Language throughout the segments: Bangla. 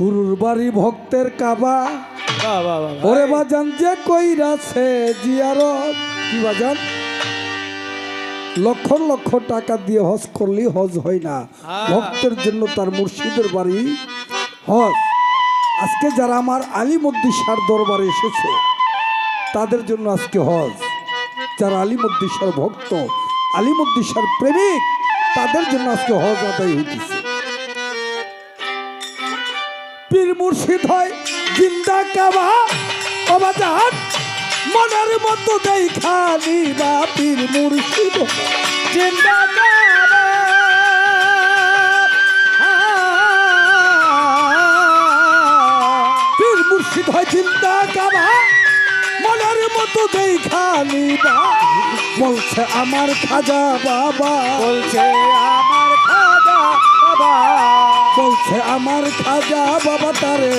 গুরুর বাড়ি ভক্তের কাবা ওরে বাজান যে কইরাছে জিয়ারত কি বাজান লক্ষ লক্ষ টাকা দিয়ে হজ করলি হজ হয় না ভক্তের জন্য তার মুর্শিদের বাড়ি হজ। আজকে যারা আমার আলিমুদ্দিসার দরবারে এসেছে তাদের জন্য আজকে হজ। যারা আলিমুদ্দিসার ভক্ত আলিমুদ্দিসার প্রেমিক তাদের জন্য আজকে হজ আদায় হইতেছে। পীর মুর্শিদ হয় জিন্দা কাবা অবাজান মনের মতো দেখা নিবা পীর মুর্শিদ জিন্দা কাবা পীর মুর্শিদ হয় জিন্দা কাবা মনের মতো দেখা নিবা বলছে আমার খাজা বাবা বলছে আমার খাজা বাবা বলছে আমার খাজা বাবা তারে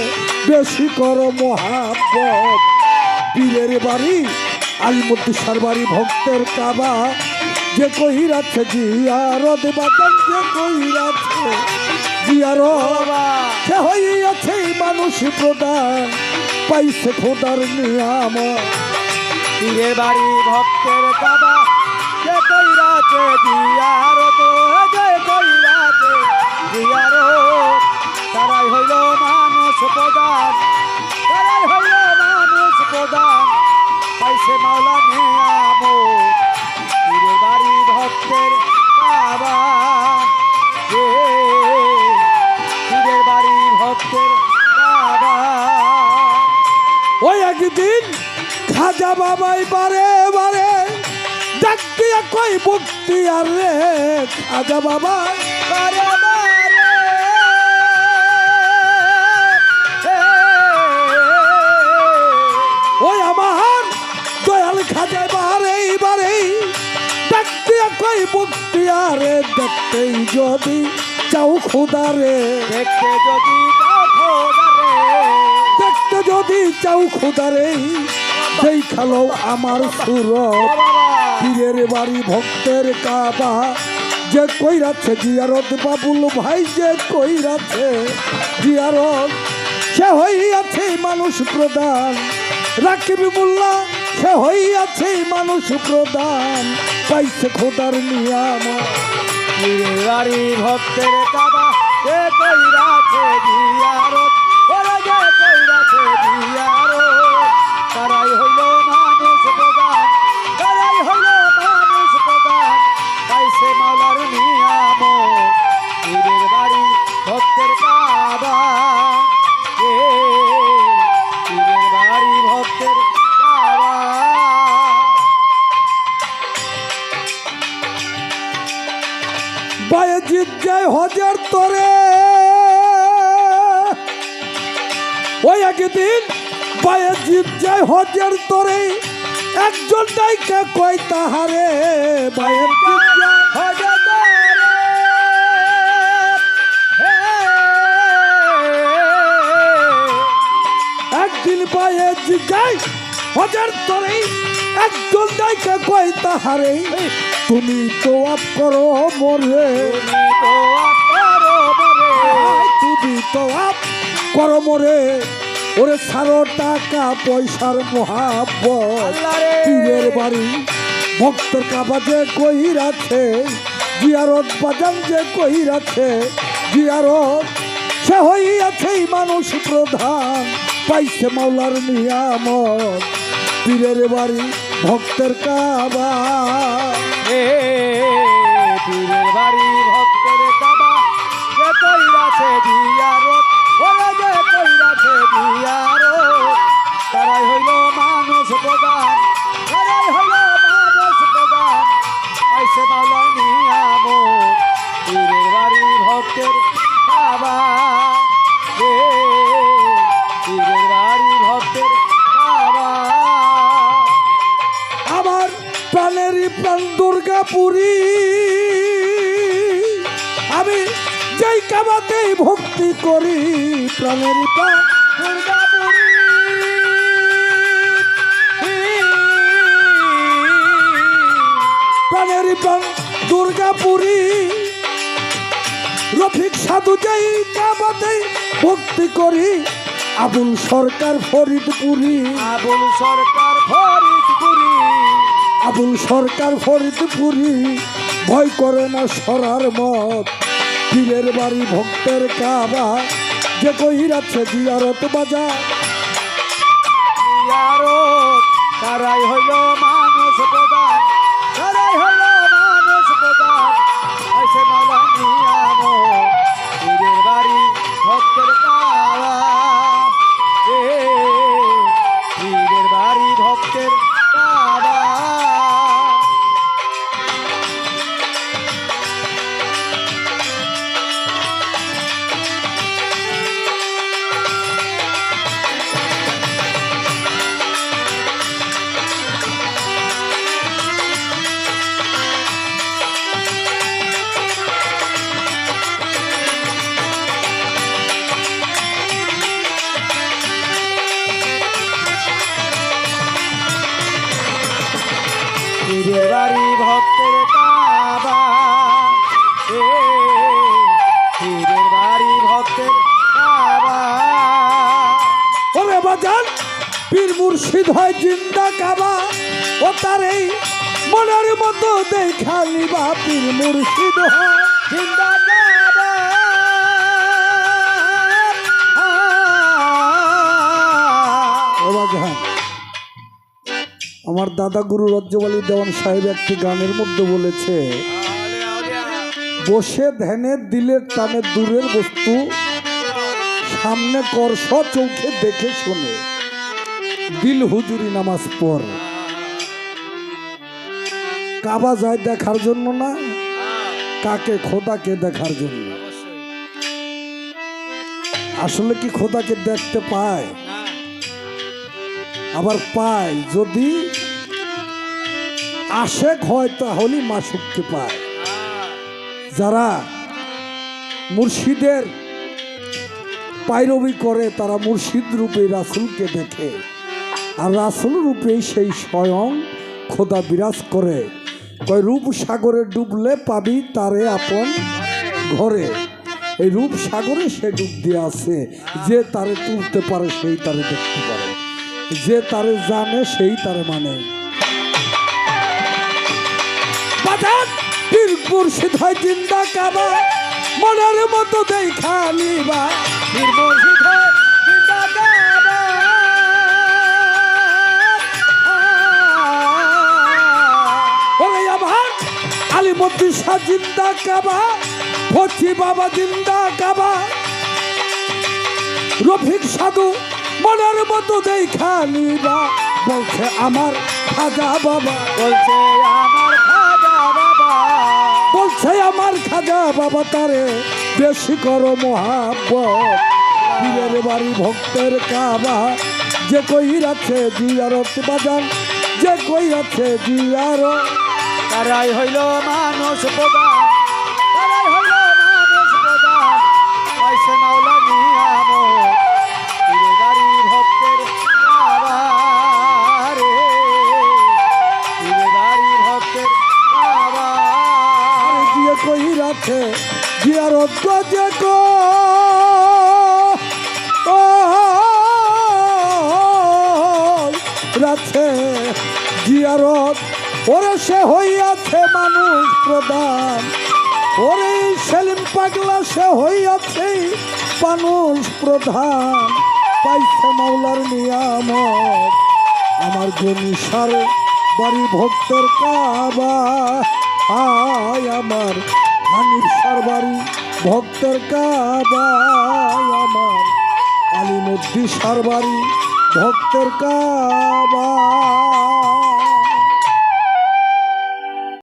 বেশি করো মোহাব্বত। পীরের বাড়ি আলিমুদ্দিসার বাড়ি ভক্তের কাবা যে কইরাছে জিয়ারত বাজান যে কইরাছে জিয়ারত সে হইয়াছে মানুষ প্রদান পাইছে খোদার নিয়ামত। পীরের বাড়ি ভক্তের কাবা যে কইরাছে জিয়ারত যে কইরাছে জিয়ারত তারাই হইল মানুষ প্রদান তারাই হইল মানুষ প্রদান পাইছে মাওলা নিয়ামত। পীরের বাড়ি ভক্তের কাবা পীরের বাড়ি ভক্তের কাবা। ওই একদিন খাজা বাবাই বারে বারে ডাক দিয়া কই ভক্তি আর রে খাজা বাবা বারে বারে ওই আমার দয়াল খাজা বারে বারে ডাক দিয়া কই ভক্তি আর রে দেখতেই যদি চাও খোদা রে দেখতে যদি চাও খোদা রে দেখতে যদি চাও খোদা রে দেখালো আমার সুরত। পীরের বাড়ি ভক্তের কাবা যে কইরাছে জিয়ারত বাবুল ভাই যে কইরাছে জিয়ারত সে হইয়াছে মানুষ প্রদান রাকিব মোল্লা সে হইয়াছে মানুষ প্রদান পাইছে খোদার নিয়ামত। পীরের বাড়ি ভক্তের কাবা যে কইরাছে জিয়ারত ওরা যে কইরাছে জিয়ারত তারাই হইল মানুষ প্রদান তারাই হইল মানুষ প্রদান পাইছে মাওলার নিয়ামত। পীরের বাড়ি ভক্তের কাবা পীরের বাড়ি ভক্তের কাবা। বায়েজিৎ যায় হজের তরে ওই একদিন বায়েজিৎ যায় হজের তরে একজন ডাইকা কয় তাহারে বায়েজিৎ যায় হজের তরে একদিন বায়েজিৎ যায় হজের তরে একজন ডাইকা কয় তাহারে তুমি তো আপ করো মরে তুমি তো আপ করো মরে ওরে সারো টাকা পয়সার মোহাব্বত। পীরের বাড়ি ভক্তের কাবা যে কইরাছে জিয়ারত বাজান যে কইরাছে জিয়ারত সে হইয়াছে মানুষ প্রধান পাইছে মাওলার নিয়ামত। পীরের বাড়ি ভক্তের কাবা পীরের বাড়ি ভক্তের কাবা যে কইরাছে জিয়ারত ওরা যে কইরাছে জিয়ারত তারাই হইল মানুষ প্রদান তারাই হইল মানুষ প্রদান পাইছে মাওলার নিয়ামত। পীরের বাড়ি ভক্তের কাবা পীরের বাড়ি ভক্তের কাবা। আমার প্রাণেরই প্রাণ দুর্গাপুরী আমি যেই কাবাতেই ভক্তি করি প্রাণেরই প্রাণ দুর্গাপুরী প্রাণেরই প্রাণ দুর্গাপুরী রফিক সাধু যেই কাবাতেই ভক্তি করি আবুল সরকার ফরিদপুরি আবুল সরকার ফরিদপুরি আবুল সরকার ফরিদপুরি ভয় করে না সরার মত পীরের বাড়ি ভক্তের কাবা যে কইরাছে জিয়ারত বাজার জিয়ারত তারাই হইল মানুষ প্রধান তারাই হইল মানুষ প্রধান আইসে মালা নিয়ামো পীরের বাড়ি ভক্তের কাবা পীরের বাড়ি ভক্তের কাবা পীরের বাড়ি ভক্তের কাবা পীরের বাড়ি ভক্তের কাবা ওরে বাজান পীর মুর্শিদ হয় জিন্দা কাবা ও তার এই মনের মতো দেখালি বা পীর মুর্শিদ হয় জিন্দা কাবা ও বাজান আমার দাদা গুরু রজ্জবালী দেওয়ান সাহেব একটি গানের মধ্যে বলেছে বসে ধ্যানে দিলের টানে দূরের বস্তু সামনে করস চোখে দেখে শুনে দিল হুজুরি নামাজ পড় কাবা যায় দেখার জন্য না কাকে খোদাকে দেখার জন্য আসলে কি খোদাকে দেখতে পায় আবার পায় যদি আশেক হয় তাহলে মাসুককে পায় যারা মুর্শিদের পায়রবি করে তারা মুর্শিদ রূপে রাসূলকে দেখে আর রাসূল রূপেই সেই স্বয়ং খোদা বিরাজ করে কয় রূপ সাগরে ডুবলে পাবি তারে আপন ঘরে এই রূপ সাগরে সে ডুব দিয়ে আছে যে তারে তুলতে পারে সেই তারে দেখতে পারে যে তারে জানে সেই তারে মানে বাজান পীর মুর্শিদ হয় জিন্দা কাবা মনের মতো দেখালি বা পীর মুর্শিদ হয় জিন্দা কাবা ওরে আমার আলিমুদ্দিন শাহ জিন্দা কাবা ফচি বাবা জিন্দা কাবা রফিক সাধু মনের মতো দেখালি বা বলছে আমার খাজা বাবা বলছে আমার খাজা বাবা বলছে আমার খাজা বাবা তারে বেশি করো মোহাব্বত পীরের বাড়ি ভক্তের কাবা যে কই আছে জিয়ারত বাজান যে কই আছে জিয়ারত তারাই হইল মানুষ প্রধান তারাই হইল মানুষ প্রধান আইসে মাওলা নিয়ামত পীরের বাড়ি ভক্তের কাবা রে পীরের বাড়ি ভক্তের কাবা আরে যে কই আছে জিয়ারত যে কো রাখে জিয়ারত ওরে সে হইয়াছে মানুষ প্রধান ওরে সেলিম পাগলা সে হইয়াছে মানুষ প্রধান পাইছে মাওলার নিয়ামত আমার গনিসার বাড়ি ভক্তের কাবা আয় আমার হানিফ সার বাড়ি ভক্তের কাবা আমার আলিমুদ্দিন সার বাড়ি ভক্তের কাবা